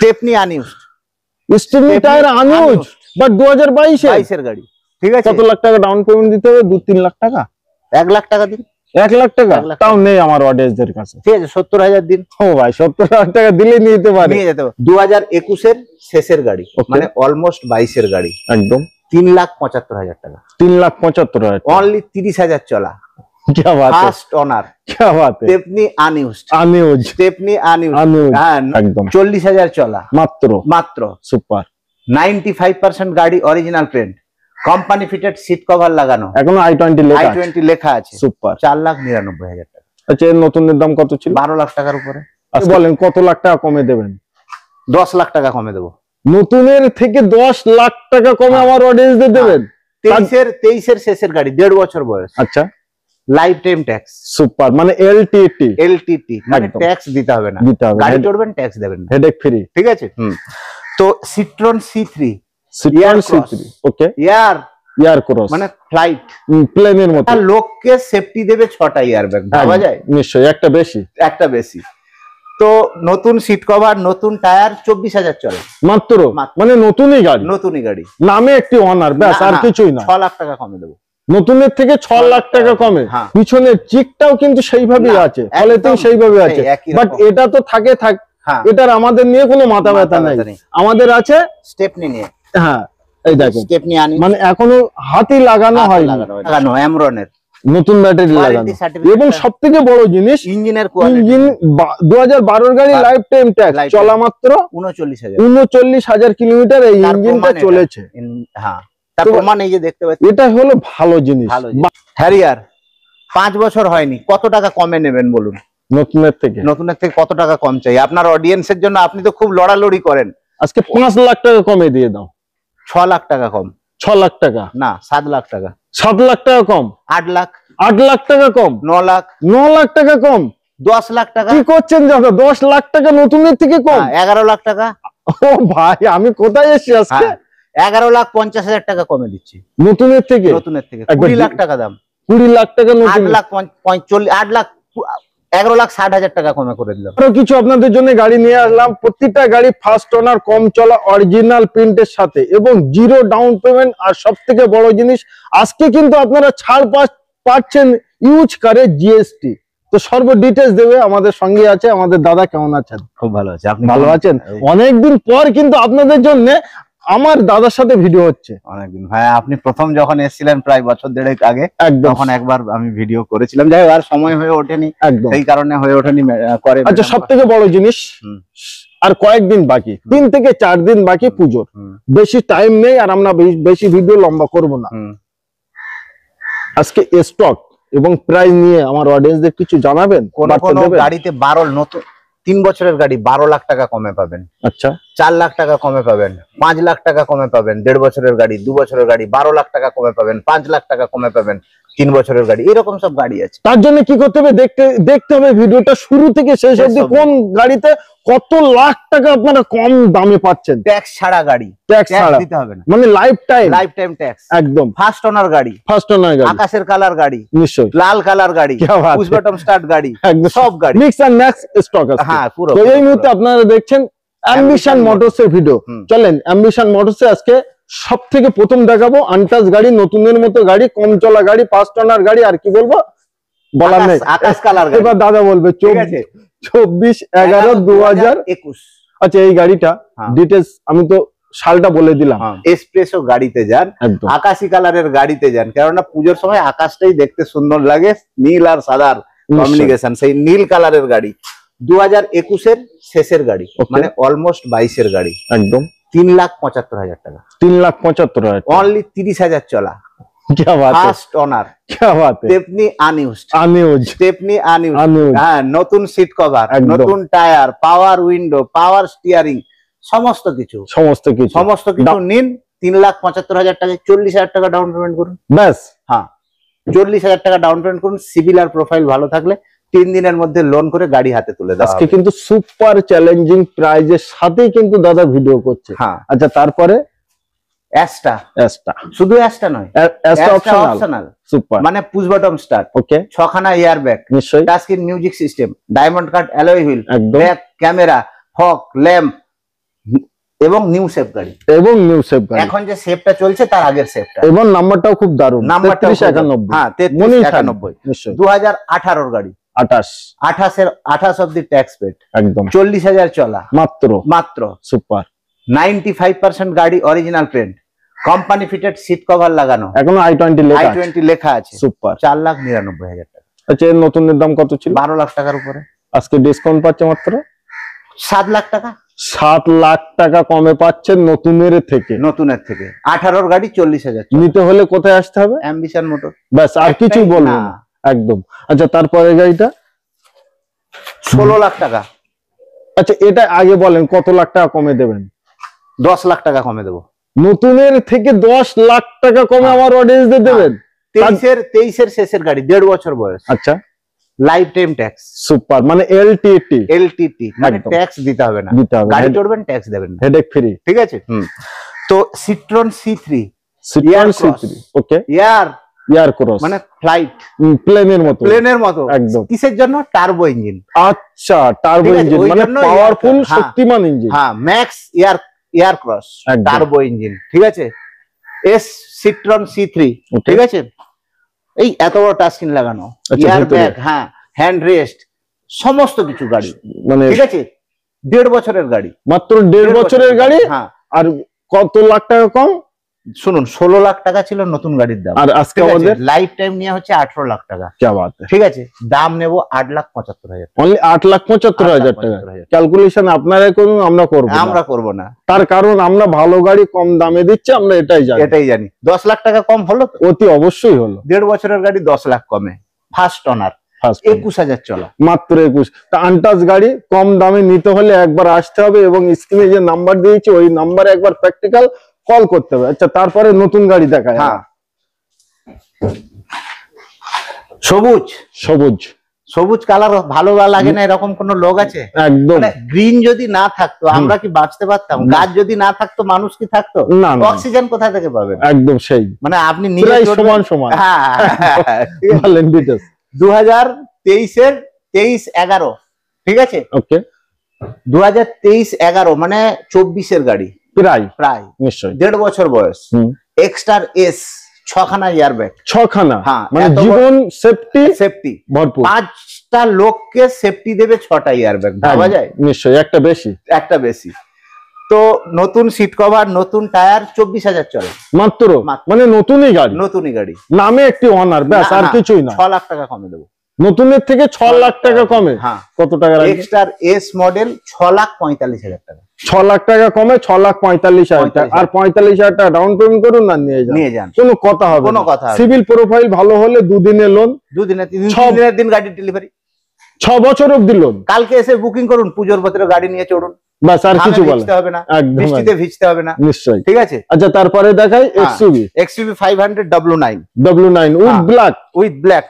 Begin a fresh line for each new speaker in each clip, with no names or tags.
Stepney unused,
Stepney tyre unused, but 2022
এর গাড়ি। ঠিক আছে,
কত লাখ টাকা ডাউন পেমেন্ট দিতে হবে? 2-3 লাখ টাকা,
1 লাখ টাকা দিন।
1 লাখ টাকা তাও নেই আমার অডিয়েন্সদের কাছে।
ঠিক আছে, 70,000 দিন।
ও ভাই 70,000 টাকা দিলে নিতে পারে,
নিয়ে যেতে পারে। 2021 এর শেষের গাড়ি, মানে অলমোস্ট 22 এর গাড়ি,
একদম
3,75,000 টাকা,
3,75,000,
অনলি 30,000 চলা।
क्या बात है,
ফার্স্ট ওনার,
क्या बात है,
stepney unused,
unused,
stepney unused, হ্যাঁ
একদম
40,000 চলা
মাত্র।
সুপার। 95% গাড়ি original print, company fitted seat cover লাগানো,
এখনো i20
লেখা আছে।
সুপার।
4,99,000 টাকা।
আচ্ছা, এর নতুনের দাম কত ছিল?
12 লাখ টাকার উপরে।
বলেন কত লাখ টাকা কমে দেবেন?
10 লাখ টাকা কমে দেবো।
নতুনের থেকে 10 লাখ টাকা কমে আমার অডিয়েন্সদের দেবেন?
23 এর শেষের গাড়ি, 1.5 বছর বয়স।
আচ্ছা,
লাইফ টাইম ট্যাক্স।
সুপার, মানে এলটিটি,
মানে ট্যাক্স দিতে হবে না, গাড়ি চড়বেন ট্যাক্স দেবেন না,
হেডেক ফ্রি।
ঠিক আছে। তো সিট্রন C3,
ওকে, এয়ার ক্রস
মানে ফ্লাইট
প্লেনের মতো,
লোককে সেফটি দেবে 6টা এয়ার ব্যাগ, ভাবা যায়?
নিশ্চয়ই, একটা বেশি।
তো নতুন সিট কভার, নতুন টায়ার, 24,000 চলে
মাত্র, মানে নতুনই গাড়ি, নামে একটি অনার, ব্যাস আর কিছুই না।
6 লাখ টাকা কমে দেবো
নতুনের থেকে, 6 লাখ টাকা কমে। পিছনের চিকটাও কিন্তু সেইভাবেই আছে, ফলেতেও সেইভাবে আছে, বাট এটা তো থাকে, এটার আমাদের নিয়ে কোনো মাথা ব্যথা নাই। আমাদের আছে স্টেপনি নিয়ে, হ্যাঁ এই দেখেন স্টেপনি আনি, মানে এখনো হাতই লাগানো হয়নি, লাগানো এমরনের নতুন ব্যাটারি লাগানো। এবং সবথেকে বড় জিনিস, ইঞ্জিন 2012 গাড়ি, লাইফ টাইম ট্যাক্স, চলা মাত্র 39,000 কিলোমিটার এই ইঞ্জিনটা চলেছে।
হ্যাঁ, তার প্রমাণ এই যে দেখতে পাচ্ছেন,
এটা হলো ভালো জিনিস।
হ্যারিয়ার 5 বছর হয়নি, কত টাকা কমে নেবেন বলুন?
নতুনের থেকে
কত টাকা কম চাই আপনার অডিয়েন্সের জন্য? আপনি তো খুব লড়ালড়ি করেন।
আজকে 5 লাখ টাকা কমে দিয়ে দাও।
6 লাখ টাকা কম।
6 লাখ টাকা
না, 7 লাখ টাকা।
7 লাখ টাকা কম।
8 লাখ।
8 লাখ টাকা কম।
9 লাখ।
9 লাখ টাকা কম।
10 লাখ টাকা।
কি করছেন দাদা? 10 লাখ টাকা নতুনের থেকে কম।
11 লাখ টাকা।
ও ভাই, আমি কোথায় এসেছি আজকে?
11,50,000 টাকা কমে দিচ্ছি নতুনের থেকে। 20 লাখ টাকা দাম।
20 লাখ টাকা নতুন।
8 লাখ 11,60,000 টাকা কমে করে দিলাম।
আরো কিছু আপনাদের জন্য গাড়ি নিয়ে আসলাম। প্রত্যেকটা গাড়ি ফার্স্ট ওনার, কম চলা, অরিজিনাল প্রিন্টের সাথে, এবং 0 ডাউন পেমেন্ট। আর সব থেকে বড় জিনিস, আজকে কিন্তু আপনারা ছাড় পাচ্ছেন ইউজ কারে জিএসটি। তো সর্ব ডিটেলস দেবে, আমাদের সঙ্গে আছে আমাদের দাদা। কেমন আছেন?
খুব ভালো আছে, আপনি
ভালো আছেন? অনেকদিন পর কিন্তু আপনাদের জন্য আমার দাদার সাথে ভিডিও হচ্ছে।
অনেকদিন ভাই, আপনি প্রথম যখন এসেছিলেন প্রায় বছর দেড়েক আগে, তখন একবার আমি ভিডিও করেছিলাম, যাই আর সময় হয়ে ওঠেনি, সেই কারণে হয়ে ওঠেনি করে।
আচ্ছা, সব থেকে বড় জিনিস, আর কয়েকদিন বাকি, 3 থেকে 4 দিন বাকি পুজোর, বেশি টাইম নেই, আর আমরা বেশি ভিডিও লম্বা করব না। আজকে স্টক এবং প্রাইস নিয়ে আমার অডিয়েন্সদের কিছু জানাবেন?
কোন গাড়িতে 12 নতুন 3 বছরের গাড়ি 12 লাখ টাকা কমে পাবেন।
আচ্ছা,
4 লাখ টাকা কমে পাবেন, 5 লাখ টাকা কমে পাবেন। 1.5 বছরের গাড়ি, 2 বছরের গাড়ি 12 লাখ টাকা কমে পাবেন, 5 লাখ টাকা কমে পাবেন। 3 বছরের গাড়ি, এরকম সব গাড়ি আছে।
তার জন্য কি করতে হবে? দেখতে হবে ভিডিওটা শুরু থেকে শেষ অবধি, কোন গাড়িতে কত লাখ টাকা আপনারা কম দামে পাচ্ছেন।
ট্যাক্স ছাড়া গাড়ি,
ট্যাক্স
দিতে হবে না,
মানে লাইফ টাইম
ট্যাক্স।
একদম
ফার্স্ট ওনার গাড়ি, আকাশের কালার গাড়ি,
নিশ্চয়ই
লাল কালার গাড়ি, পুশ বাটন স্টার্ট গাড়ি, সব গাড়ি
মিক্স এন্ড ম্যাচ স্টক আছে।
হ্যাঁ, পুরো।
তো এই মুহূর্তে আপনারা দেখছেন অ্যাম্বিশন মোটরস এর ভিডিও। চলেন অ্যাম্বিশন মোটরস এ আজকে সব থেকে প্রথম দেখাবো আনটাচ গাড়ি, নতুনের মতো গাড়ি, কম চলা গাড়ি, ফার্স্ট ওনার গাড়ি। আর কি বলবো, বলার নেই।
আকাশ কালার।
এবার দাদা বলবে 24/11/2021। আচ্ছা, এই গাড়িটা ডিটেলস আমি তো সালটা বলে দিলাম।
এসপ্রেসো গাড়িতে যান, আকাশি কালারের গাড়িতে যান, কেননা পুজোর সময় আকাশটাই দেখতে সুন্দর লাগে, নীল আর সাদার কমিউনিকেশন। সেই নীল কালারের গাড়ি 2021 এর শেষের গাড়ি, মানে অলমোস্ট 22 এর গাড়ি, একদম 3,75,000 টাকা।
3,75,000,
অনলি 30,000 চলা।
क्या बात है,
ফার্স্ট ওনার,
क्या बात है,
স্টেপনি আনইউজড, স্টেপনি
আনইউজড,
হ্যাঁ, নতুন সিট কভার, নতুন টায়ার, পাওয়ার উইন্ডো, পাওয়ার স্টিয়ারিং, সমস্ত কিছু নিন। 3,75,000 টাকা, 40,000 টাকা ডাউন পেমেন্ট করুন, ব্যাস। হ্যাঁ, 40,000 টাকা ডাউন পেমেন্ট করুন। সিভিল আর প্রোফাইল ভালো থাকলে 3 দিনের মধ্যে লোন করে গাড়ি হাতে তুলে দেওয়া।
আজকে কিন্তু সুপার চ্যালেঞ্জিং প্রাইজের সাথে কিন্তু দাদা ভিডিও করছে।
হ্যাঁ,
আচ্ছা, তারপরে
অ্যাস্টা, শুধু অ্যাস্টা নয়, অপশনাল, সুপার, মানে পুশ বাটন স্টার্ট, ওকে, 6খানা এয়ার ব্যাগ, নিশ্চয়ই, touchscreen music system, diamond cut alloy wheel, back camera, fog lamp, এবং নিউ শেপ গাড়ি, এখন যে শেপটা চলছে তার আগের শেপটা,
এবং নাম্বারটাও খুব দারুণ, নাম্বারটা 3391।
হ্যাঁ 3391 2018 গাড়ি, 28 অবধি ট্যাক্স পেড, একদম 40,000 চলা মাত্র সুপার। 95% গাড়ি original paint, company fitted seat cover লাগানো, এখনো i20 লেখা আছে, সুপার। 4,99,000 টাকা।
আচ্ছা এর নতুনের দাম কত ছিল?
12 লাখ টাকার উপরে,
আজকে ডিসকাউন্ট পাচ্ছে মাত্র
7 লাখ টাকা।
7 লাখ টাকা কমে পাচ্ছেন নতুনের থেকে।
18 গাড়ি 40,000
নিতে হলে কোথায় আসতে হবে?
অ্যাম্বিশন মোটর,
ব্যাস, আর কিছু বলবো না, একদম। আচ্ছা তারপরে গাড়িটা
16 লাখ টাকা।
আচ্ছা এটা আগে বলেন কত লাখ টাকা কমে দেবেন?
10 লাখ টাকা কমে দেবো।
নতুনের থেকে 10 লাখ টাকা কমে আমার অডিয়েন্সদের দেবেন।
23 এর শেষের গাড়ি, 1.5 বছর বয়স।
আচ্ছা
লাইফ টাইম ট্যাক্স,
সুপার, মানে এলটিটি
মানে ট্যাক্স দিতে হবে না, গাড়ি চড়বেন ট্যাক্স দেবেন না,
হেডেক ফ্রি,
ঠিক আছে। তো সিট্রন C3,
ওকে, এয়ার ক্রস মানে
ফ্লাইট,
প্লেনের মতো একদম।
কিসের জন্য? Turbo engine.
আচ্ছা টার্বো ইঞ্জিন মানে পাওয়ারফুল, শক্তিমান ইঞ্জিন।
হ্যাঁ max air cross turbo engine, ঠিক আছে। সিট্রন C3, ঠিক আছে। এই এত বড় টাচ স্ক্রিন লাগানো, এয়ার ব্যাগ, হ্যাঁ হ্যান্ড রেস্ট, সমস্ত কিছু গাড়ি, মানে ঠিক আছে। 1.5 বছরের গাড়ি,
মাত্র 1.5 বছরের গাড়ি। হ্যাঁ, আর কত লাখ টাকা কম?
শুনুন, 16 লাখ টাকা ছিল নতুন গাড়ির দাম,
আর আজকে আমাদের
লাইফ টাইম নিয়ে হচ্ছে 18 লাখ টাকা।
কি বাত,
ঠিক আছে। দাম নেব 8,75,000,
অনলি 8,75,000 টাকা। ক্যালকুলেশন আপনারাই করুন, আমরা করব না। তার কারণ আমরা ভালো গাড়ি কম দামে দিচ্ছি, আমরা এটাই জানি।
10 লাখ টাকা কম হলো তো?
অতি অবশ্যই হলো।
1.5 বছরের গাড়ি 10 লাখ কমে, ফার্স্ট ওনার, 21,000 চলা,
মাত্র 21। তা আনটাচ গাড়ি কম দামে নিতে হলে একবার আসতে হবে, এবং স্ক্রিনে যে নাম্বার দিয়েছি ওই নাম্বারে একবার প্র্যাকটিক্যাল কল করতে হবে। আচ্ছা তারপরে নতুন গাড়ি দেখায়।
হ্যাঁ সবুজ কালার ভালো লাগে না এরকম কোন লোক আছে? একদম। গ্রিন যদি না থাকতো আমরা কি বাঁচতে পারতাম? গাছ যদি না থাকতো মানুষ কি থাকতো? অক্সিজেন কোথা থেকে পাবেন?
একদম সেই,
মানে আপনি নিজে
সমান। হ্যাঁ বলেন ডিটেইলস।
2023 এর 23/11, ঠিক আছে।
ওকে,
2023/11 মানে 24 এর গাড়ি, প্রায়
নিশ্চয়ই
1.5 বছর বয়স। এক্সটার S 6খানা এয়ার ব্যাগ,
6খানা, মানে জীবন সেফটি ভরপুর।
5টা লোককে সেফটি দেবে 6টা এয়ার ব্যাগ, ভাবা যায়?
নিশ্চয়ই, একটা বেশি। তো নতুন সিট কভার, নতুন টায়ার, 24,000 চলে মাত্র, মানে নতুনই গাড়ি, নামে একটি অনার, ব্যাস, আর কিছুই না।
6 লাখ টাকা কমে দেবো
নতুনের থেকে, 6 লাখ টাকা কমে। হ্যাঁ, কত টাকা?
এক্সটার S মডেল 6,45,000 টাকা।
6 লাখ টাকা কমে 6,45,000 টাকা, আর 45,000 টাকা ডাউন পেমেন্ট করুন না নিয়ে যান, কোনো কথা হবে না। সিভিল প্রোফাইল ভালো হলে 2 দিনে লোন,
2 দিনে 3 দিনের দিন গাড়ি ডেলিভারি,
6 বছর অবধি লোন।
কালকে এসে বুকিং করুন, পুজোর ভেতরে গাড়ি নিয়ে চড়ুন,
বাস, আর কিছু বলতে
হবে না, বৃষ্টিতে ভিজতে হবে না।
নিশ্চয়ই,
ঠিক আছে।
আচ্ছা তারপরে দেখাই
XUV 500 W9 with black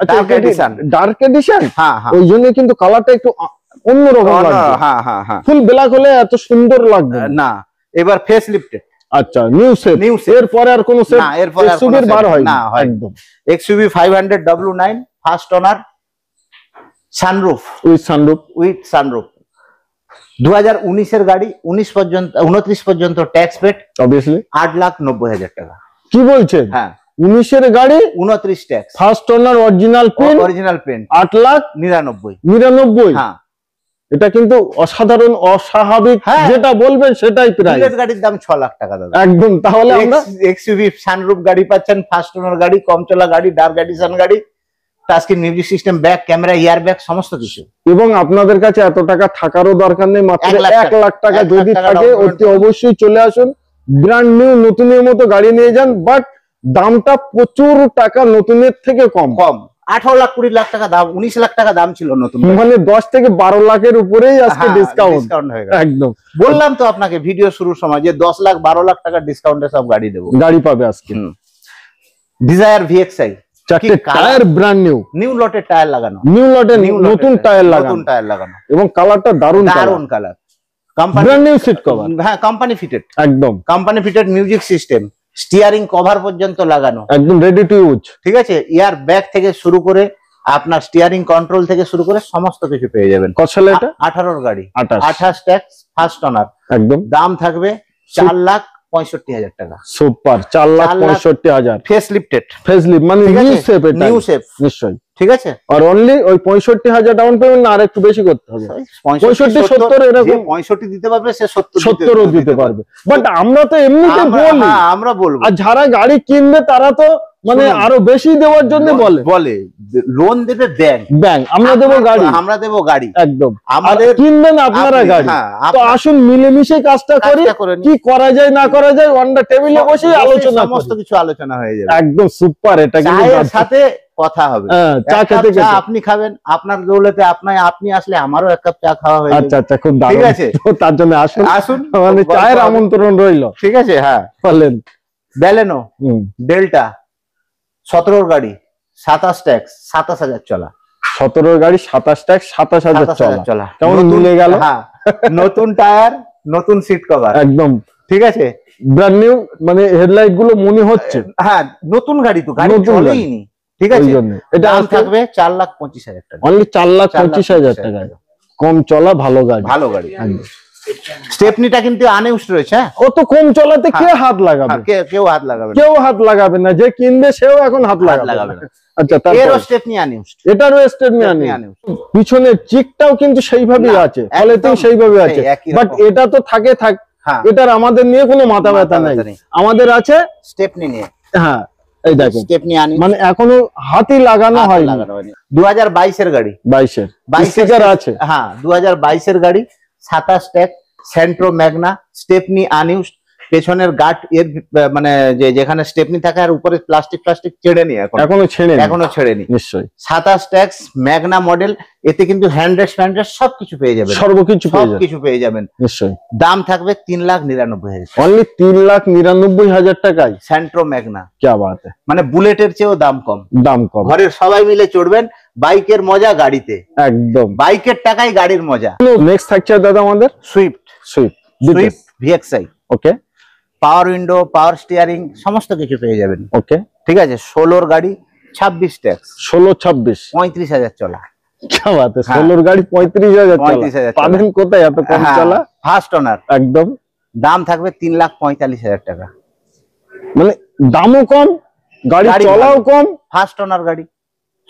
dark addition. হ্যাঁ, ওই জন্য কিন্তু কালারটা একটু অন্যরকম লাগবে। হ্যাঁ, ফুল ব্ল্যাক হলে এত সুন্দর লাগবে না।
এবার ফেস লিফটেড।
আচ্ছা, নিউ শেপ। এর পরে আর কোনো শেপ না, এরপরে XUV এর বার হয় না একদম।
XUV 500 W9 first owner, sunroof, with sunroof. 2019 এর গাড়ি, 29 পর্যন্ত ট্যাক্স পেড, অবভিয়াসলি 8,90,000 টাকা।
কি বলছেন?
হ্যাঁ,
19 এর গাড়ি,
29 tax,
first owner, original paint, 8,99,000। হ্যাঁ, এটা কিন্তু অসাধারণ, অস্বাভাবিক, যেটা বলবেন সেটাই প্রাইস।
গাড়ির দাম 6 লাখ টাকা দাদা,
একদম। তাহলে আমরা
XUV সানরুফ গাড়ি পাচ্ছেন, ফার্স্ট ওনার গাড়ি, কম চলা গাড়ি, ডার্ক এডিশন গাড়ি, touchscreen music system, back camera, air bag, সমস্ত কিছু।
এবং আপনাদের কাছে এত টাকা থাকারও দরকার নেই, মাত্র 1 লাখ টাকা যদি থাকে অতি অবশ্যই চলে আসুন, ব্র্যান্ড নিউ নতুনের মতো গাড়ি নিয়ে যান। বাট দামটা প্রচুর টাকা নতুনের থেকে কম।
18 লাখ 20 লাখ টাকা দাম, 19 লাখ টাকা দাম ছিল নতুন,
মানে 10 থেকে 12 লাখের উপরেই আজকে ডিসকাউন্ট হয়ে গেল। একদম,
বললাম তো আপনাকে ভিডিও শুরুর সময় যে 10 লাখ 12 লাখ টাকা ডিসকাউন্টে সব গাড়ি দেবো,
গাড়ি পাবে আজকে।
Dzire VXi,
tyre brand new
লটের টায়ার লাগানো,
নতুন টায়ার লাগানো, এবং কালারটা দারুণ
colour.
Brand new seat cover,
হ্যাঁ কোম্পানি ফিটেড,
একদম
company fitted music system, steering cover পর্যন্ত লাগানো,
একদম রেডি টু ইউজ।
ঠিক আছে। এয়ার ব্যাগ থেকে শুরু করে আপনার স্টিয়ারিং কন্ট্রোল থেকে শুরু করে সমস্ত কিছু পেয়ে যাবেন।
কত সালে এটা?
18 গাড়ি, 28 ট্যাক্স, ফার্স্ট ওনার,
একদম।
দাম থাকবে 4,65,000 টাকা।
সুপার, 4,65,000 ফেসলিফট মানে নিউ শেপ নিশ্চয়ই, ঠিক আছে। আর অনলি ওই 65,000 ডাউন পেমেন্ট, না আর একটু বেশি করতে হবে। 65-70 এরকম
65 দিতে পারবে, সে
70ও দিতে পারবে। বাট আমরা তো এমনিতে বলি,
আমরা বলবো।
আর যারা গাড়ি কিনবে তারা তো মানে আরো বেশি দেওয়ার জন্য বলে
লোন দেবে ব্যাংক,
আমরা দেবো গাড়ি
একদম।
আমাদের কিনবেন আপনারা গাড়ি, তো আসুন মিলেমিশে কাজটা করি, কি করা যায় না করা যায় ওয়ান্ডা টেবিলে বসে আলোচনা,
সমস্ত কিছু আলোচনা হয়ে যাবে।
একদম সুপার। এটা কিন্তু
সাথে কথা হবে, চা খেতে আপনি খাবেন, আপনার দৌলতে আপনি আসলে আমারও এক কাপ চা খাওয়া হয়ে যাবে।
আচ্ছা খুব দারুণ, ঠিক আছে। তো তার জন্য আসুন, মানে চায়ের আমন্ত্রণ রইল,
ঠিক আছে। হ্যাঁ বলেন। ব্যালেনো ডেল্টা 17 গাড়ি 27 ট্যাক্স 27,000 চলা।
17 গাড়ি 27 ট্যাক্স 27,000 চলা, কেমন মিলে গেল।
হ্যাঁ, নতুন টায়ার, নতুন সিট কভার,
একদম
ঠিক আছে।
ব্র্যান্ড নিউ, মানে হেডলাইট গুলো মনে হচ্ছে।
হ্যাঁ, নতুন গাড়ি তো, গাড়ি চলেইনি, ঠিক আছে। এটা দাম থাকবে 4,25,000 টাকা,
অনলি 4,25,000 টাকা। কম চলা ভালো গাড়ি,
স্টেপনিটা কিন্তু আনইউজড রয়েছে।
ও তো কম চলাতে কে হাত লাগাবে?
কেউ হাত লাগাবে
না, যে কিনবে সেও এখন হাত লাগাবে না। আচ্ছা,
এরও স্টেপনি আনইউজড,
এটারও স্টেপনি আনইউজড। পিছনের চিকটাও কিন্তু সেইভাবেই আছে, ফলেতেও সেইভাবে আছে। বাট এটা তো থাকে, এটার আমাদের নিয়ে কোনো মাথা ব্যথা নাই, আমাদের আছে
স্টেপনি নিয়ে।
হ্যাঁ, এই দেখুন স্টেপনি মানে এখনো হাতই লাগানো হয়নি।
2022 এর গাড়ি,
22 আছে।
হ্যাঁ, 2022 এর গাড়ি, 27 tax, Centra Magna, Stepney unused. পেছনের গার্ড এর মানে যেখানে স্টেপনি থাকে আর উপরে প্লাস্টিক ছেড়েনি, এখনো ছেড়েনি
নিশ্চয়ই।
27 ট্যাক্স ম্যাগনা মডেল, এতে কিন্তু হ্যান্ডরেস্ট সবকিছু পেয়ে যাবেন, সবকিছু পেয়ে যাবেন
নিশ্চয়ই।
দাম থাকবে 3,99,000,
অনলি 3,99,000 টাকায়
সেন্ট্রো ম্যাগনা।
কি বাত,
মানে বুলেটের চেয়েও দাম কম। ঘরের সবাই মিলে চড়বেন, বাইকের মজা গাড়িতে, একদম বাইকের টাকায় গাড়ির মজা।
নেক্সট থাকছে দাদা আমাদের সুইফট
ভিএক্সআই।
ওকে,
পাওয়ার উইন্ডো, পাওয়ার স্টিয়ারিং, সমস্ত কিছু পেয়ে যাবেন।
ওকে,
ঠিক আছে। 16 গাড়ি, 26 ট্যাক্স,
16-26,
35,000 চলা।
কি বাত, 16 গাড়ি 35,000 পাবেন কোথায় এত কম চলা?
ফার্স্ট ওনার,
একদম।
দাম থাকবে 3,45,000 টাকা।
মানে দামও কম, গাড়ি চলাও কম,
ফার্স্ট ওনার গাড়ি,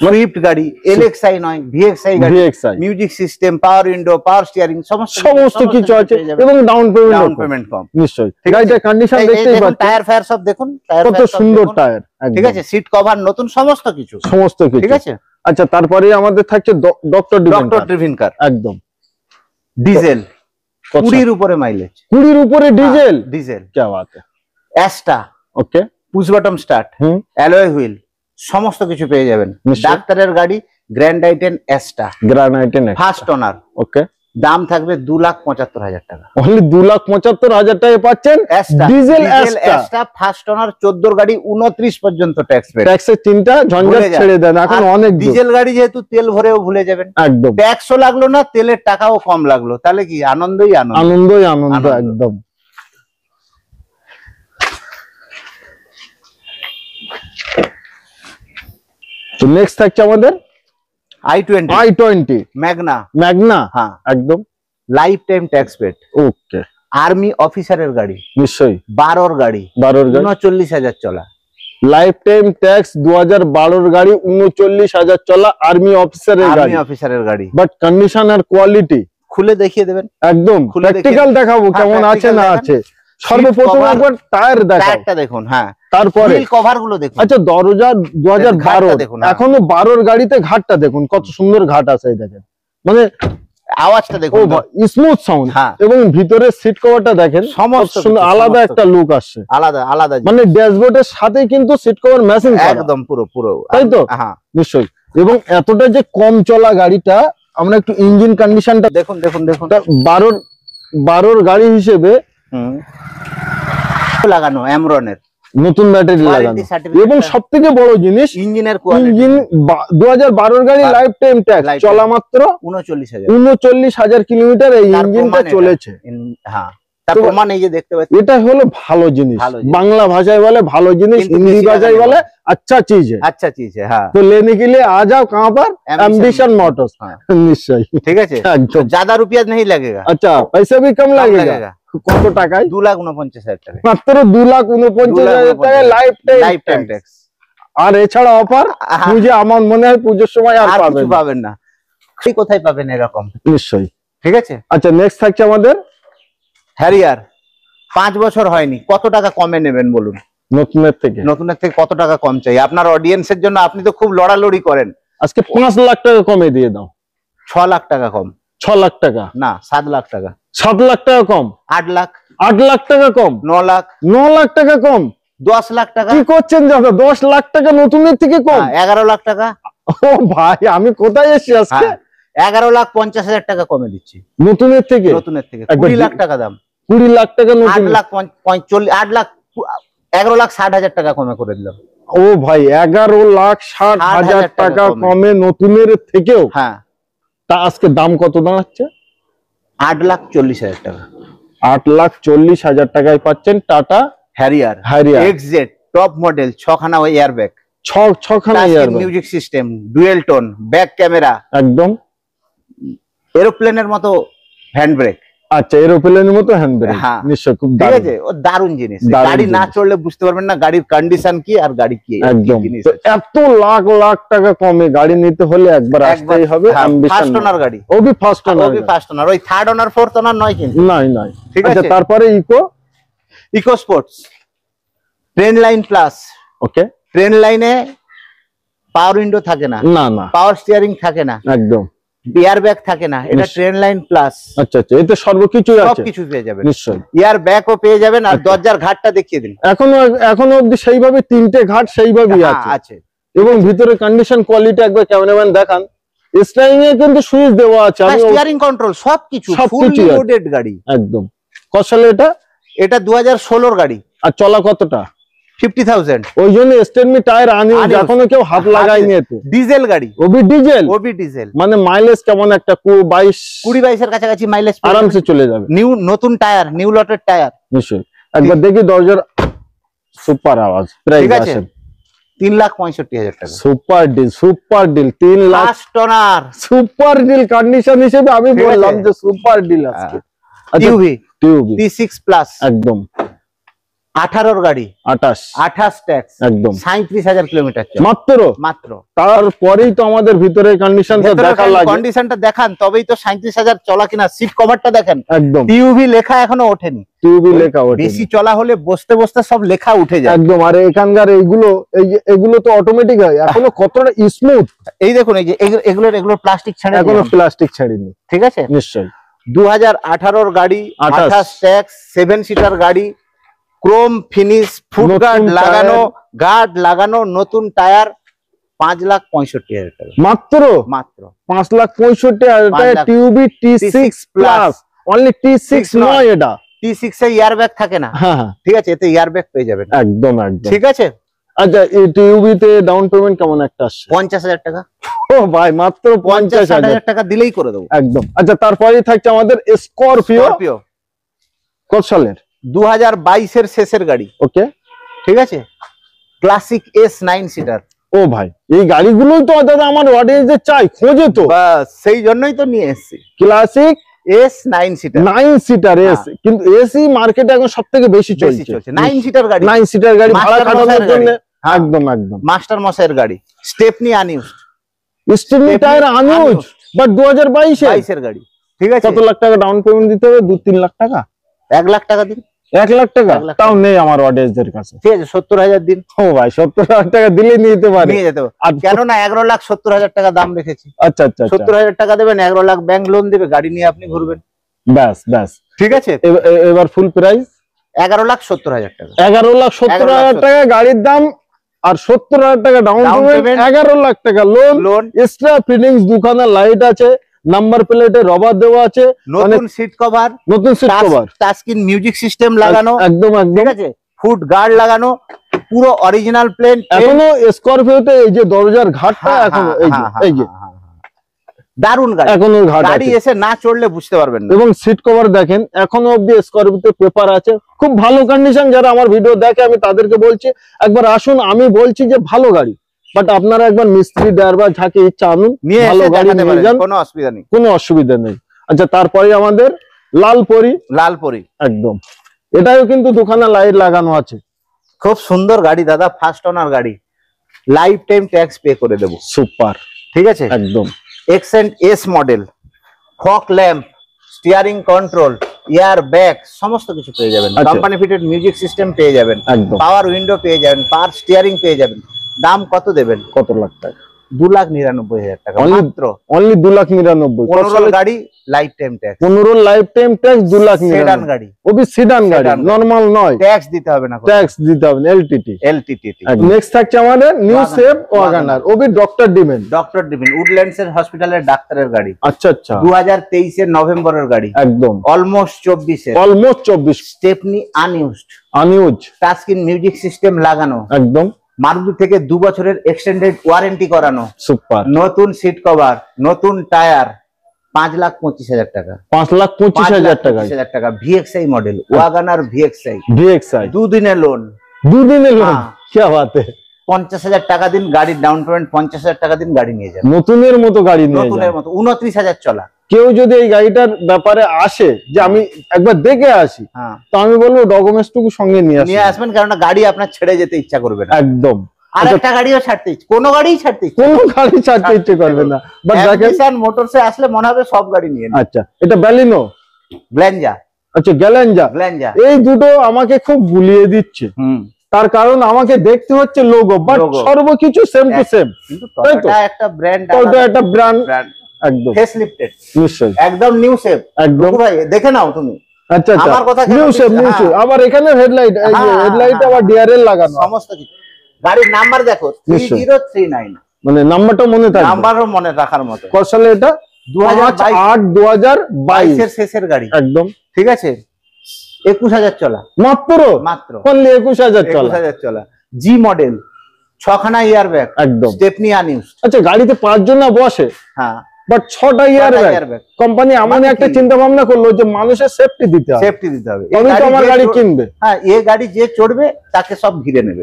সুইফট গাড়ি, এলএক্সআই নয়, ভিএক্সআই গাড়ি, মিউজিক সিস্টেম, পাওয়ার উইন্ডো, পাওয়ার স্টিয়ারিং, সমস্ত কিছু আছে,
এবং ডাউন পেমেন্ট কম নিশ্চয়ই। গাড়িটার কন্ডিশন দেখতেই পাচ্ছেন,
টায়ার ফায়ার সব দেখুন,
কত সুন্দর টায়ার,
ঠিক আছে। সিট কভার নতুন, সমস্ত কিছু, ঠিক আছে।
আচ্ছা, তারপরে আমাদের থাকছে ডক্টর
ড্রিভেন কার,
একদম
ডিজেল, 20 উপরে মাইলেজ,
20 উপরে ডিজেল,
কি বাত। Asta,
okay,
push button start, alloy wheel, সমস্ত কিছু পেয়ে যাবেন। ডাক্তারের গাড়ি, grand i ten Asta, first owner.
Okay,
দাম থাকবে 2,75,000 টাকা।
অনলি 2,75,000 টাকায় পাচ্ছেন ডিজেল অ্যাস্টা,
ফার্স্ট ওনার, 14 গাড়ি, 29 পর্যন্ত ট্যাক্স পেড।
ট্যাক্সের চিন্তা ঝঞ্ঝাট ছেড়ে দেন, এখন অনেক
ডিজেল গাড়ি যেহেতু তেল ভরেও ভুলে যাবেন,
একদম।
ট্যাক্সও লাগলো না, তেলের টাকাও কম লাগলো, তাহলে কি আনন্দই
আনন্দ, একদম। তো নেক্সট থাকছে আমাদের i20 ম্যাগনা, হ্যাঁ একদম,
লাইফ টাইম ট্যাক্স পেড।
ওকে,
আর্মি অফিসারের গাড়ি,
নিশ্চয়ই।
12 গাড়ি, 39,000 চলা,
লাইফ টাইম ট্যাক্স, 2012 গাড়ি, 39,000 চলা, আর্মি অফিসারের গাড়ি। বাট কন্ডিশন আর কোয়ালিটি
খুলে দেখিয়ে দেবেন,
একদম প্র্যাকটিক্যাল দেখাবো কেমন আছে না আছে। সর্বপ্রথম একবার টায়ার
দেখুন, হ্যাঁ,
তারপরে
কভার গুলো দেখুন।
আচ্ছা, দরজা 2012, এখনো 12 গাড়িতে ঘাটটা দেখুন, কত সুন্দর ঘাট আছে, দেখেন, মানে
আওয়াজটা দেখুন,
স্মুথ সাউন্ড, এবং ভিতরে সিট কভারটা দেখেন, সমস্ত আলাদা একটা লুক আসছে,
আলাদা,
মানে ড্যাশবোর্ডের সাথে কিন্তু সিট কভার ম্যাচিং,
একদম পুরো,
তাই তো? হ্যাঁ, নিশ্চয়ই। এবং এতটা যে কম চলা গাড়িটা, আমরা একটু ইঞ্জিন কন্ডিশনটা
দেখুন।
12 গাড়ি হিসেবে
লাগানো অ্যামরনের
নতুন ব্যাটারি লাগানো, এবং সবথেকে বড় জিনিস ইঞ্জিন 2012 গাড়ি লাইফ টাইম ট্যাক্স, চলা মাত্র
39,000
কিলোমিটার এই ইঞ্জিনটা চলেছে।
হ্যাঁ, তার প্রমাণ এই যে দেখতে পাচ্ছেন,
এটা হলো ভালো জিনিস, বাংলা ভাষায় বলে ভালো জিনিস, হিন্দি ভাষায় বলে अच्छा चीज है,
अच्छा चीज है। हाँ,
तो लेने के लिए आ जाओ कहाँ पर, एम्बिशन मोटर्स। निश्चय,
ठीक है, ज्यादा रुपया नहीं लगेगा।
अच्छा, पैसे भी कम लगेगा। কত টাকায়?
2,49,000 টাকা,
মাত্র 2,49,000 টাকা লাইফ টাইম ট্যাক্স। আর এছাড়া অফার পুজো, আমার মনে হয় পুজোর সময় আর
পাবেন না। সেই কোথায় পাবেন এরকম?
নিশ্চয়ই,
ঠিক আছে।
আচ্ছা, নেক্সট থাকছে আমাদের
হ্যারিয়ার, 5 বছর হয়নি, কত টাকা কমে নেবেন বলুন? নতুনের থেকে কত টাকা কম চাই আপনার অডিয়েন্সের জন্য? আপনি তো খুব লড়ালড়ি করেন।
আজকে 5 লাখ টাকা কমে দিয়ে দাও।
6 লাখ টাকা কম।
6 লাখ টাকা
না, 7 লাখ টাকা।
7 লাখ টাকা কম।
8 লাখ।
8 লাখ টাকা কম।
9 লাখ।
9 লাখ টাকা কম।
10 লাখ টাকা।
কি করছেন দাদা? 10 লাখ টাকা নতুনের থেকে কম।
11 লাখ টাকা।
ও ভাই, আমি কোথায় এসেছি আজকে?
11,50,000 টাকা কমে দিচ্ছি নতুনের থেকে। 20 লাখ টাকা দাম।
20 লাখ টাকা নতুন।
11,60,000 টাকা কমে করে দিলাম।
ও ভাই, 11,60,000 টাকা কমে নতুনের থেকেও।
হ্যাঁ,
তা আজকে দাম কত দাঁড়াচ্ছে?
8,40,000 টাকা।
8,40,000 টাকায় পাচ্ছেন Tata
Harrier XZ top model, 6খানা ওই এয়ারব্যাগ, 6খানা airbag, music system, dual tone, back camera,
একদম
এরোপ্লেনের মতো হ্যান্ড ব্রেক।
আচ্ছা, এরোপ্লেনের মতো হ্যান্ড ব্রেক, নিশ্চয় খুব
ঠিক আছে। ও দারুণ জিনিস, গাড়ি না চড়লে বুঝতে পারবেন না গাড়ির কন্ডিশন কি আর গাড়ি কি।
একদম, এত লাখ লাখ টাকা কমে গাড়ি নিতে হলে একবার আসতেই হবে।
ফার্স্ট ওনার গাড়ি,
ওবি ফার্স্ট ওনার,
ওই থার্ড ওনার ফোর্থ ওনার নয় কিন্তু।
নাই, ঠিক আছে। তারপরে
eco sports, trend line plus.
Okay,
trend লাইনে পাওয়ার উইন্ডো থাকে না, পাওয়ার স্টিয়ারিং থাকে না, একদম এয়ার ব্যাগ থাকে না, এটা ট্রেন লাইন প্লাস।
আচ্ছা, এতে সর্বকিছু আছে,
সবকিছু পেয়ে যাবেন
নিশ্চয়ই।
এয়ার ব্যাগও পেয়ে যাবেন। আর দরজার ঘাটটা দেখিয়ে দিন।
এখনো অবধি সেইভাবে 3টে ঘাট সেইভাবেই আছে, এবং ভিতরে কন্ডিশন কোয়ালিটি একবার ক্যামেরাম্যান দেখান। স্টিয়ারিং এ কিন্তু সুইচ দেওয়া আছে,
স্টিয়ারিং কন্ট্রোল সবকিছু, ফুললি লোডেড গাড়ি একদম।
কত সালে এটা?
এটা 2016 গাড়ি।
আর চলা কতটা?
50,000।
ওই জন্য স্টেনমি টায়ার আনি, এখনো কেউ হাত লাগায়নি। এতে
ডিজেল গাড়ি,
ওবি ডিজেল, মানে মাইলেজ কেমন একটা
20-22 এর কাছাকাছি মাইলেজ
আরামসে চলে যাবে।
নতুন টায়ার, নিউ লটের টায়ার।
নিশ্চয়ই, একবার দেখি দরজার সুপার আওয়াজ। প্রাইস আছে
3,65,000 টাকা।
সুপার ডিল 3 লাখ টনার সুপার ডিল কন্ডিশন হিসেবে আমি বললাম যে সুপার ডিল আছে।
টিউবি T6 প্লাস,
একদম
18 গাড়ি, 28 ট্যাক্স, একদম 37,000 কিলোমিটার মাত্র।
তারপরেই তো আমাদের ভিতরে কন্ডিশনটা দেখা লাগে,
কন্ডিশনটা দেখান, তবেই তো 37,000 চলা কিনা। সিট কভারটা দেখেন, একদম টিউবি লেখা এখনো ওঠেনি। বেশি চলা হলে বসতে বসতে সব লেখা উঠে যায়,
একদম। আর এখানকার এইগুলো তো অটোমেটিক হয়, এখনো কতটা স্মুথ।
এই দেখুন, এই যে এগুলোর প্লাস্টিক ছাড়া,
এখনো প্লাস্টিক ছাড়িনি,
ঠিক আছে।
নিশ্চয়ই
2018 গাড়ি, 28 ট্যাক্স, 7 সিটার গাড়ি, ক্রোম ফিনিশ, ফুট গার্ড লাগানো, নতুন টায়ার, 5,65,000 টাকা মাত্র।
5,65,000 টাকা। টিউবি T6 প্লাস, অনলি T6 নয়, এটা
T6 এ এয়ার ব্যাগ থাকে না। হ্যাঁ, ঠিক আছে, এতে এয়ার ব্যাগ পেয়ে যাবেন,
একদম,
ঠিক আছে।
আচ্ছা, এই টিউবিতে ডাউন পেমেন্ট কেমন একটা আসছে?
50,000 টাকা।
ও ভাই, মাত্র
50,000 টাকা দিলেই করে দেবো,
একদম। আচ্ছা, তারপরে থাকছে আমাদের স্করপিও। কত সালের?
2022 এর শেষের গাড়ি।
ওকে,
ঠিক আছে। Classic S9 seater.
ও ভাই, এই গাড়িগুলোই তো দাদা আমার অডিয়েন্সে চাই, খোঁজে তো,
বাস সেই জন্যই তো নিয়ে এসেছি।
Classic
S9 seater,
9 seater S, কিন্তু এসি মার্কেটে এখন সবথেকে বেশি চলছে।
9 সিটার গাড়ি,
9 সিটার গাড়ি ভাড়া খাটানোর জন্য একদম
মাস্টার মশাইয়ের গাড়ি। Stepney unused,
Stepney tyre unused, but 2022
এর গাড়ি, ঠিক আছে।
কত লাখ টাকা ডাউন পেমেন্ট দিতে হবে? 2-3 লাখ টাকা।
1 লাখ টাকা দিন।
1 লাখ টাকা তাও নেই আমার অডিয়েন্সদের কাছে,
ঠিক আছে। 70,000 দিন।
ও ভাই, 70,000 টাকা দিলে নিতে পারে,
নিয়ে যেতে পারে। কেন না, 11,70,000 টাকা দাম রেখেছি।
আচ্ছা,
70,000 টাকা দেবেন, 11 লাখ ব্যাংক লোন দেবে, গাড়ি নিয়ে আপনি ঘুরবেন,
ব্যাস,
ঠিক আছে।
এবার ফুল প্রাইস
11,70,000 টাকা।
11,70,000 টাকা গাড়ির দাম, আর 70,000 টাকা ডাউন পেমেন্ট, 11 লাখ টাকা লোন। এক্সট্রা ফিটিংস, দুখানা লাইট আছে, নাম্বার প্লেটে রবার দেওয়া আছে,
নতুন seat cover, touch screen music system লাগানো,
একদম,
ঠিক আছে। ফুট গার্ড লাগানো, পুরো অরিজিনাল প্লেন।
এখনো স্করপিওতে এই যে দরজার ঘাটটা, এখনো এই যে
দারুন গাড়ি,
এখনো
গাড়ি এসে না চড়লে বুঝতে পারবেন না।
এবং সিট কভার দেখেন এখনো অব্দি স্করপিওতে পেপার আছে, খুব ভালো কন্ডিশন। যারা আমার ভিডিও দেখে আমি তাদেরকে বলছি একবার আসুন, আমি বলছি যে ভালো গাড়ি, বাট আপনারা একবার মিস্ত্রি ড্রাইভার যাকে ইচ্ছা আনুন, ভালো গাড়ি নিয়ে যান,
কোনো অসুবিধা নেই,
কোনো অসুবিধা নেই। আচ্ছা, তারপরে আমাদের লালপরি একদম, এটাও কিন্তু দুখানা লাইট লাগানো আছে,
খুব সুন্দর গাড়ি দাদা, ফার্স্ট ওনার গাড়ি, লাইফ টাইম ট্যাক্স পে করে দেবো।
সুপার,
ঠিক আছে,
একদম
Xcent S model, fog lamp, steering control, air bag সমস্ত কিছু পেয়ে যাবেন, কোম্পানি ফিটেড মিউজিক সিস্টেম পেয়ে যাবেন, পাওয়ার উইন্ডো পেয়ে যাবেন, পাওয়ার স্টিয়ারিং পেয়ে যাবেন। দাম কত দেবেন?
কত লাখ টাকা?
2,99,000 টাকা মাত্র,
অনলি 2,99,000।
15 গাড়ি life time tax,
15 life time tax, 2,99,000।
Sedan গাড়ি,
ওবি সেডান গাড়ি, নরমাল নয়,
ট্যাক্স দিতে হবে না,
ট্যাক্স দিতে হবে না, এলটিটি। নেক্সট থাকছে আমাদের নিউ সেফ ওয়াগনার, ওবি ডক্টর ডিমেন উডল্যান্ডস এর হসপিটালের ডাক্তারের গাড়ি। আচ্ছা আচ্ছা, 2023 এর নভেম্বরের গাড়ি, একদম almost 24 Stepney unused, touch screen music system লাগানো, একদম মারুতি থেকে 2 বছরের এক্সটেন্ডেড ওয়ারেন্টি করানো, সুপার, নতুন সিট কভার, নতুন টায়ার, 5,25,000 টাকা, 5,25,000 টাকা, ভিএক্সআই মডেল, ওয়াগনার ভিএক্সআই, দুদিনের লোন, কি বাত है, 50,000 টাকা দিন, গাড়ির ডাউন পেমেন্ট 50,000 টাকা দিন, গাড়ি নিয়ে যান, নতুনের মতো গাড়ি নিয়ে যান, নতুনের মতো, 29,000 চলা। কেউ যদি এই গাড়িটার ব্যাপারে আসে যে আমি একবার দেখে আসি, তো আমি বলবো ডকুমেন্টস টুকু সঙ্গে নিয়ে আসবেন, কারণ গাড়ি আপনার ছেড়ে যেতে ইচ্ছা করবে না, একদম। আর একটা গাড়িও ছাড়তে ইচ্ছে, কোনো গাড়ি ছাড়তে ইচ্ছে করবে না, বাট দেখেন মোটরসে আসলে মনে হবে সব গাড়ি নিয়ে। আচ্ছা, এটা ব্যালিনো, গ্ল্যাঞ্জা, আচ্ছা গ্ল্যাঞ্জা, এই দুটো আমাকে খুব গুলিয়ে দিচ্ছে, তার কারণ আমাকে দেখতে হচ্ছে লোগো, বাট সর্বকিছু সেম টু সেম, তাই তো? একটা ব্র্যান্ড, একটা ব্র্যান্ড, একদম ফেস লিফটেড, নিশ্চয়ই, একদম নিউ শেপ, একদম ভাই দেখে নাও তুমি। আচ্ছা আচ্ছা, আমার কথা নিউ শেপ, আবার এখানে হেডলাইট, এই যে হেডলাইট আবার ডিআরএল লাগানো, সমস্ত কিছু। গাড়ির নাম্বার দেখো 3039, মানে নাম্বারটা মনে থাকে, নাম্বারও মনে রাখার মতো। কত সালে এটা? 2022 এর শেষের গাড়ি, একদম ঠিক আছে। 21,000 চলা, মাত্র অনলি 21,000 চলা, জি মডেল, 6খানা ইয়ার ব্যাগ, একদম স্টেপনি আনইউজড। আচ্ছা, গাড়িতে 5 জন না বসে, হ্যাঁ, বাট 6টা ইয়ার ব্যাগ। কোম্পানি এমন একটা চিন্তা ভাবনা করলো যে মানুষের সেফটি দিতে হবে, তবেই তো আমার গাড়ি কিনবে। হ্যাঁ, এই গাড়ি যে চড়বে তাকে সব ঘিরে নেবে,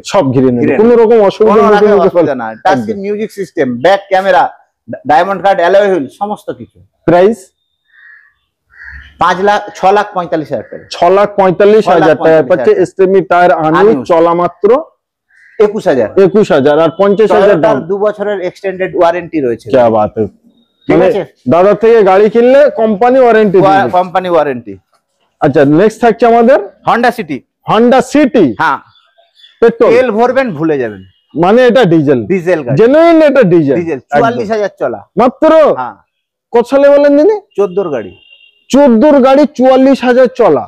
কোনো রকম অসুবিধা না। Touch screen music system, back camera, diamond cut, alloy wheel, সমস্ত কিছু। প্রাইস 6,45,000 টাকা, 6,45,000 টাকা পাচ্ছে। স্টেপনি টায়ার আনইউজড, চলা মাত্র 21,000 আর 50,000 দাম, 2 বছরের এক্সটেন্ডেড ওয়ারেন্টি রয়েছে। কি বাত है, ঠিক আছে। দাদা থেকে গাড়ি কিনলে কোম্পানি ওয়ারেন্টি, আচ্ছা। নেক্সট থাকছে আমাদের হন্ডা সিটি, হ্যাঁ, পেট্রোল, তেল ভরবেন ভুলে যাবেন, মানে এটা ডিজেল গাড়ি, জেনুইন এটা ডিজেল, 44,000 চলা মাত্র। হ্যাঁ, কত সালে বলেন দিদি? 14 গাড়ি, 44,000 চলা,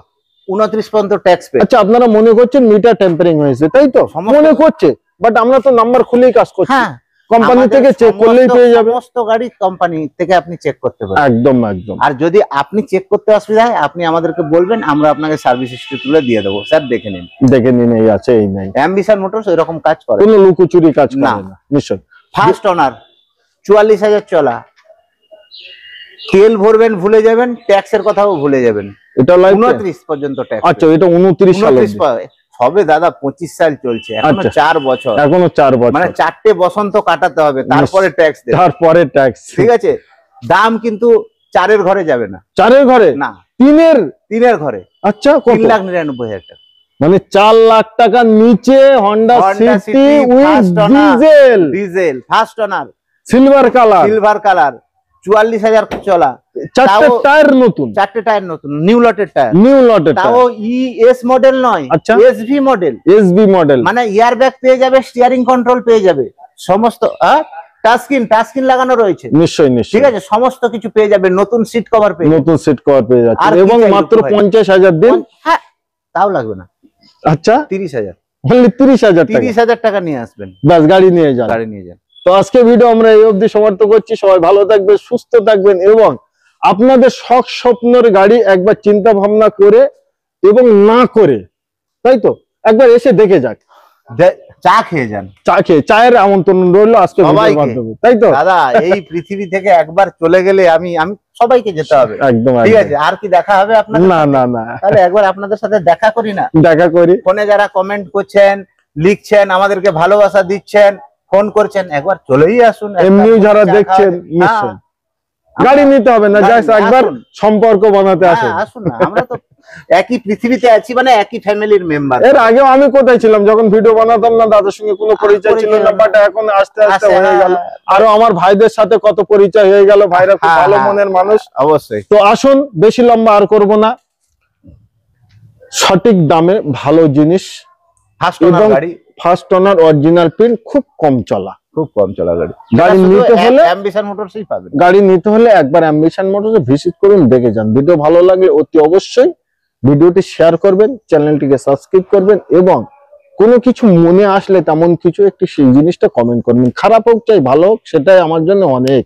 29 পর্যন্ত ট্যাক্স পে। আচ্ছা, আপনারা মনে করছেন মিটার টেম্পারিং হয়েছে, তাই তো মনে করছে, বাট আমরা তো নাম্বার খুলেই কাজ করছি। হ্যাঁ, কোম্পানি থেকে চেক করলেই পেয়ে যাবে, সমস্ত গাড়ি কোম্পানি থেকে আপনি চেক করতে পারেন, একদম একদম। আর যদি আপনি চেক করতে অসুবিধা হয়, আপনি আমাদেরকে বলবেন, আমরা আপনাকে সার্ভিস হিস্ট্রি তুলে দিয়ে দেবো, স্যার দেখে নিন, এই আছে এই নাই। অ্যাম্বিশন মোটরস এরকম কাজ করে, কোনো লুকোচুরি কাজ করে না, নিশ্চয়। ফার্স্ট ওনার, 44,000 চলা, তেল ভরবেন ভুলে যাবেন, ট্যাক্সের কথাও ভুলে যাবেন। এটা 29 পর্যন্ত ট্যাক্স। আচ্ছা, এটা 29 সাল হবে দাদা, 25 সাল চলছে, এখনো 4 বছর, মানে 4টে বসন্ত কাটাতে হবে, তারপরে ট্যাক্স দেবে, তারপরে ট্যাক্স, ঠিক আছে। দাম কিন্তু 4-এর ঘরে যাবে না, 4-এর ঘরে না, 3-এর ঘরে। আচ্ছা, 3,99,000 টাকা, মানে 4 লাখ টাকার নিচে Honda city with diesel first owner, silver colour, 44,000 চলা, 4টে টায়ার নতুন, নিউ লটের টায়ার, তাও ইএস মডেল নয়, এসভি মডেল, মানে এয়ার ব্যাগ পেয়ে যাবে, স্টিয়ারিং কন্ট্রোল পেয়ে যাবে, সমস্ত টাচ স্ক্রিন লাগানো রয়েছে, নিশ্চয়ই, ঠিক আছে, সমস্ত কিছু পেয়ে যাবে, নতুন সিট কভার পেয়ে যাচ্ছে, এবং মাত্র 50,000 দিন। হ্যাঁ, তাও লাগবে না। আচ্ছা, 30,000, অনলি 30,000 টাকা নিয়ে আসবেন, বাস গাড়ি নিয়ে যান। তো আজকে ভিডিও আমরা এই অবধি সমাপ্ত করছি। সবাই ভালো থাকবেন, সুস্থ থাকবেন, এবং আপনাদের শখ স্বপ্নের গাড়ি একবার চিন্তা ভাবনা করে এবং না করে, তাই তো, একবার এসে দেখে যাক,
চা খেয়ে যান,
চায়ের আমন্ত্রণ রইলো আজকে মাধ্যমে, তাই তো
দাদা? এই পৃথিবী থেকে একবার চলে গেলে আমি সবাইকে যেতে হবে,
একদম
ঠিক আছে? আর কি দেখা হবে আপনাদের?
না না না,
তাহলে একবার আপনাদের সাথে দেখা করি না?
দেখা করি।
ফোনে যারা কমেন্ট করছেন, লিখছেন, আমাদেরকে ভালোবাসা দিচ্ছেন, ফোন করছেন, একবার চলেই আসুন।
এমনিও যারা দেখছেন নিশ্চয়, গাড়ি নিতে হবে না, জাস্ট একবার সম্পর্ক বানাতে
আসুন না। আমরা তো একই পৃথিবীতে আছি, মানে একই ফ্যামিলির মেম্বার।
এর আগেও আমি কোথায় ছিলাম যখন ভিডিও বানাতাম না, দাদার সঙ্গে কোনো পরিচয় ছিল না, বাট এখন আস্তে আস্তে হয়ে গেল। আরো আমার ভাইদের সাথে কত পরিচয় হয়ে গেল, ভাইরা খুব ভালো মনের মানুষ।
অবশ্যই।
তো আসুন, বেশি লম্বা আর করব না, সঠিক দামে ভালো জিনিস, ফার্স্ট ওনার অরিজিনাল প্রিন্ট, খুব কম চলা গাড়ি। গাড়ি নিতে হলে
অ্যাম্বিশন মোটরসই পাবেন।
গাড়ি নিতে হলে একবার অ্যাম্বিশন মোটরসে ভিজিট করুন, দেখে যান। ভিডিও ভালো লাগলে অতি অবশ্যই ভিডিওটি শেয়ার করবেন, চ্যানেলটিকে সাবস্ক্রাইব করবেন, এবং কোনো কিছু মনে আসলে তেমন কিছু একটি সেই জিনিসটা কমেন্ট করবেন। খারাপ হোক চাই ভালো হোক, সেটাই আমার জন্য অনেক।